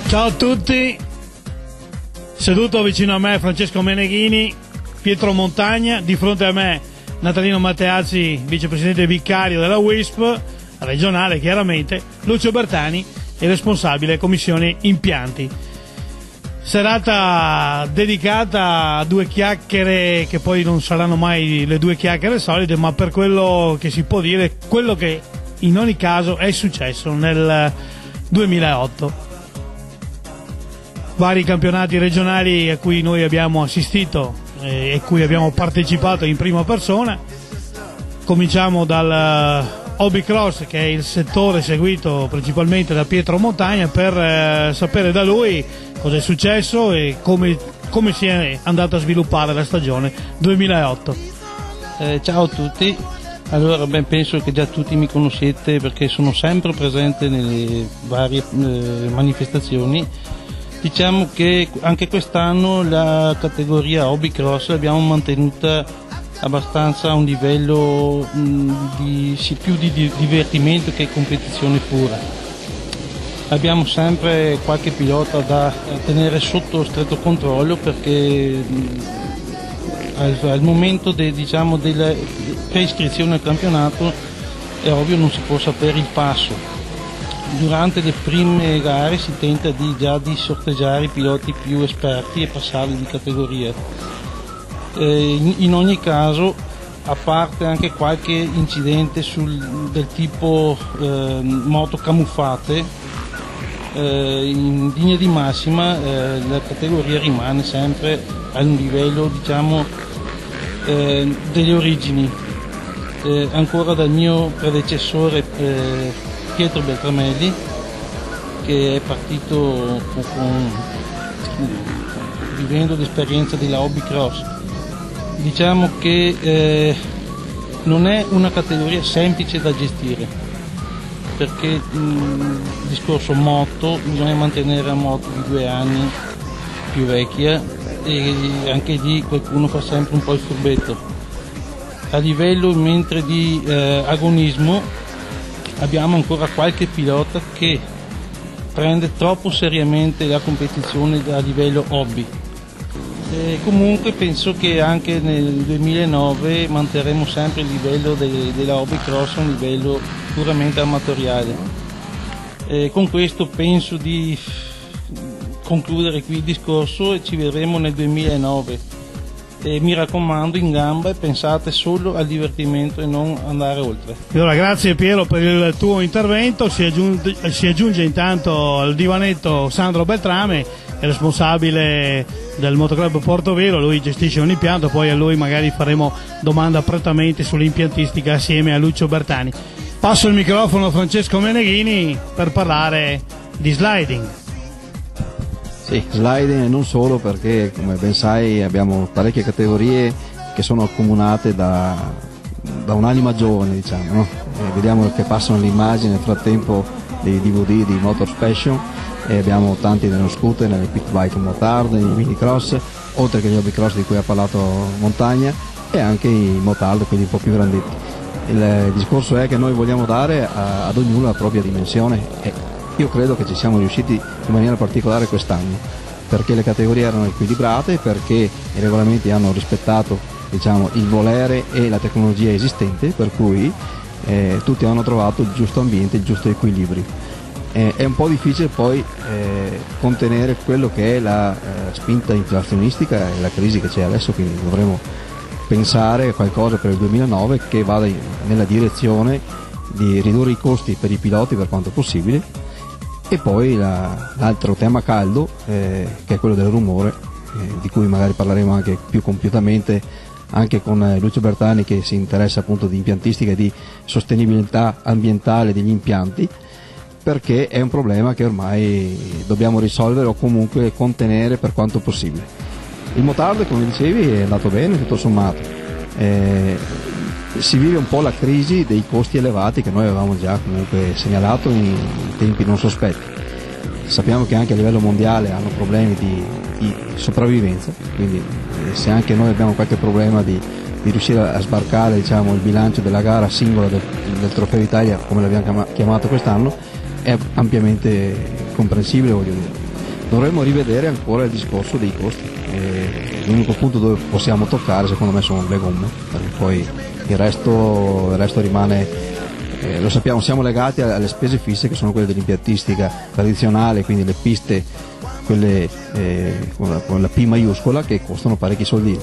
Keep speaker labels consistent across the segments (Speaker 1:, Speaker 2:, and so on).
Speaker 1: Ciao a tutti, seduto vicino a me Francesco Meneghini, Pietro Montagna, di fronte a me Natalino Matteazzi, vicepresidente vicario della WISP regionale chiaramente, Lucio Bertani, il responsabile commissione impianti. Serata dedicata a due chiacchiere che poi non saranno mai le due chiacchiere solite, ma per quello che si può dire, quello che in ogni caso è successo nel 2008. Vari campionati regionali a cui noi abbiamo assistito e cui abbiamo partecipato in prima persona. Cominciamo dal Hobby Cross, che è il settore seguito principalmente da Pietro Montagna, per sapere da lui cosa è successo e come si è andata a sviluppare la stagione 2008.
Speaker 2: Ciao a tutti. Allora, penso che già tutti mi conoscete perché sono sempre presente nelle varie manifestazioni. Diciamo che anche quest'anno la categoria Hobby Cross l'abbiamo mantenuta abbastanza a un livello più di divertimento che competizione pura. Abbiamo sempre qualche pilota da tenere sotto stretto controllo perché al momento della preiscrizione al campionato è ovvio non si può sapere il passo. Durante le prime gare si tenta già di sorteggiare i piloti più esperti e passarli di categoria. In ogni caso, a parte anche qualche incidente del tipo moto camuffate, in linea di massima la categoria rimane sempre a un livello, diciamo, delle origini. Ancora dal mio predecessore Pietro Beltramelli, che è partito vivendo l'esperienza della Hobby Cross. Diciamo che non è una categoria semplice da gestire, perché il discorso moto, bisogna mantenere la moto di 2 anni più vecchia e anche lì qualcuno fa sempre un po' il furbetto. A livello mentre di agonismo abbiamo ancora qualche pilota che prende troppo seriamente la competizione a livello hobby. Comunque penso che anche nel 2009 manterremo sempre il livello della Hobby Cross a un livello puramente amatoriale. Con questo penso di concludere qui il discorso e ci vedremo nel 2009. Mi raccomando, in gamba, e pensate solo al divertimento e non andare oltre.
Speaker 1: Allora, grazie Piero per il tuo intervento. Si aggiunge intanto al divanetto Sandro Beltrame, è responsabile del motoclub Portovero. Lui gestisce un impianto, poi a lui magari faremo domanda prettamente sull'impiantistica assieme a Lucio Bertani. Passo il microfono a Francesco Meneghini per parlare di sliding.
Speaker 3: Sì, sliding e non solo, perché come ben sai abbiamo parecchie categorie che sono accomunate da un'anima giovane, diciamo, no? Vediamo che passano le immagini nel frattempo dei DVD di Motor Passion, e abbiamo tanti nello scooter, nelle pit bike motard, nei mini cross, oltre che gli hobby cross di cui ha parlato Montagna, e anche i motard, quelli un po' più grandetti. Il discorso è che noi vogliamo dare ad ognuno la propria dimensione, e io credo che ci siamo riusciti in maniera particolare quest'anno, perché le categorie erano equilibrate, perché i regolamenti hanno rispettato, diciamo, il volere e la tecnologia esistente, per cui tutti hanno trovato il giusto ambiente, il giusto equilibrio. È un po' difficile poi contenere quello che è la spinta inflazionistica e la crisi che c'è adesso, quindi dovremo pensare a qualcosa per il 2009 che vada nella direzione di ridurre i costi per i piloti per quanto possibile. E poi l'altro tema caldo, che è quello del rumore, di cui magari parleremo anche più compiutamente anche con Lucio Bertani, che si interessa appunto di impiantistica e di sostenibilità ambientale degli impianti. perché è un problema che ormai dobbiamo risolvere o comunque contenere per quanto possibile. Il motardo, come dicevi, è andato bene tutto sommato. Si vive un po' la crisi dei costi elevati che noi avevamo già comunque segnalato in tempi non sospetti. Sappiamo che anche a livello mondiale hanno problemi di sopravvivenza, quindi se anche noi abbiamo qualche problema di riuscire a sbarcare, diciamo, il bilancio della gara singola del Trofeo Italia, come l'abbiamo chiamato quest'anno, è ampiamente comprensibile, voglio dire. Dovremmo rivedere ancora il discorso dei costi. L'unico punto dove possiamo toccare secondo me sono le gomme, perché poi il resto rimane, lo sappiamo, siamo legati alle spese fisse che sono quelle dell'impiantistica tradizionale, quindi le piste, quelle con la P maiuscola, che costano parecchi soldi.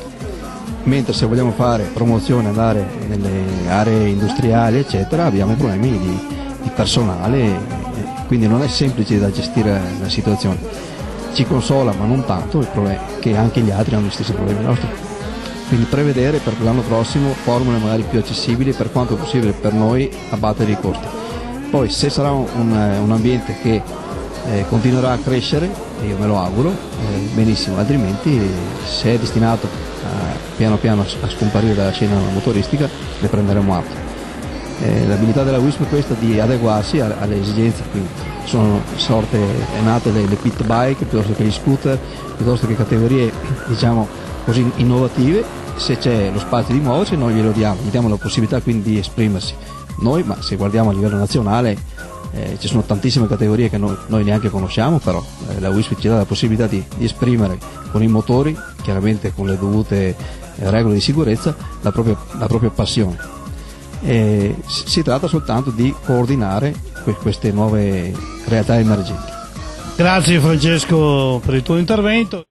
Speaker 3: Mentre se vogliamo fare promozione, andare nelle aree industriali eccetera, abbiamo problemi di personale, quindi non è semplice da gestire la situazione. Ci consola, ma non tanto, il problema è che anche gli altri hanno gli stessi problemi nostri. Quindi prevedere per l'anno prossimo formule magari più accessibili, per quanto possibile per noi abbattere i costi. Poi se sarà un ambiente che continuerà a crescere, io me lo auguro, benissimo, altrimenti se è destinato piano piano a scomparire dalla scena motoristica ne prenderemo atto. L'abilità della WISP è questa di adeguarsi alle esigenze, quindi sono nate le pit bike piuttosto che gli scooter, piuttosto che categorie diciamo così innovative. Se c'è lo spazio di muoversi noi glielo diamo, gli diamo la possibilità quindi di esprimersi. Noi, ma se guardiamo a livello nazionale ci sono tantissime categorie che noi neanche conosciamo, però la WISP ci dà la possibilità di esprimere con i motori, chiaramente con le dovute regole di sicurezza, la propria passione. Si tratta soltanto di coordinare queste nuove realtà emergenti.
Speaker 1: Grazie Francesco per il tuo intervento.